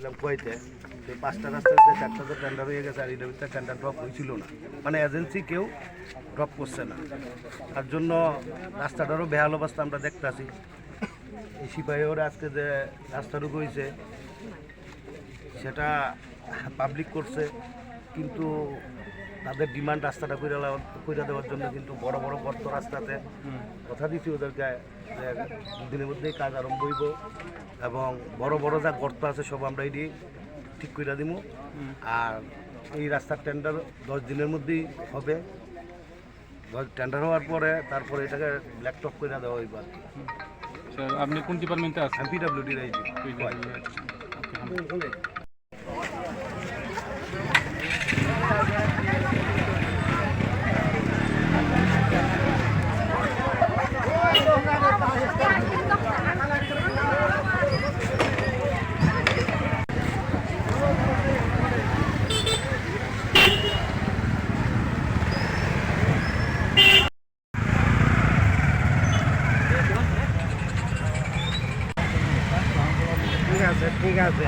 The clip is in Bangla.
গেছিলাম কুয়েতে, এই 5টা রাস্তাতে 4টা তো টেন্ডার হয়ে গেছে, আর এটার ভিতরে টেন্ডার ড্রপ হয়েছিল না, মানে এজেন্সি কেউ ড্রপ করছে না। তার জন্য রাস্তাটারও বেহাল অবস্থা আমরা দেখতেছি। এই সিপাহীরা আজকে যে রাস্তাটুকু হয়েছে সেটা পাবলিক করছে, কিন্তু তাদের ডিমান্ড রাস্তাটা কইরা দেওয়ার জন্য কিন্তু বড় বড় গর্ত রাস্তাতে কথা দিচ্ছি ওদেরকে যে দুদিনের মধ্যেই কাজ আরম্ভ হইব, এবং বড় বড় যা গর্ত আছে সব আমরা এটি ঠিক করে দিব। আর এই রাস্তার টেন্ডার 10 দিনের মধ্যেই হবে। টেন্ডার হওয়ার পরে তারপরে এটাকে ব্ল্যাকটপ করে দেওয়া হইব আর কি। আপনি কোন ডিপার্টমেন্টে আছেন? আমি পিডব্লিউডির এই ঠিক আছে।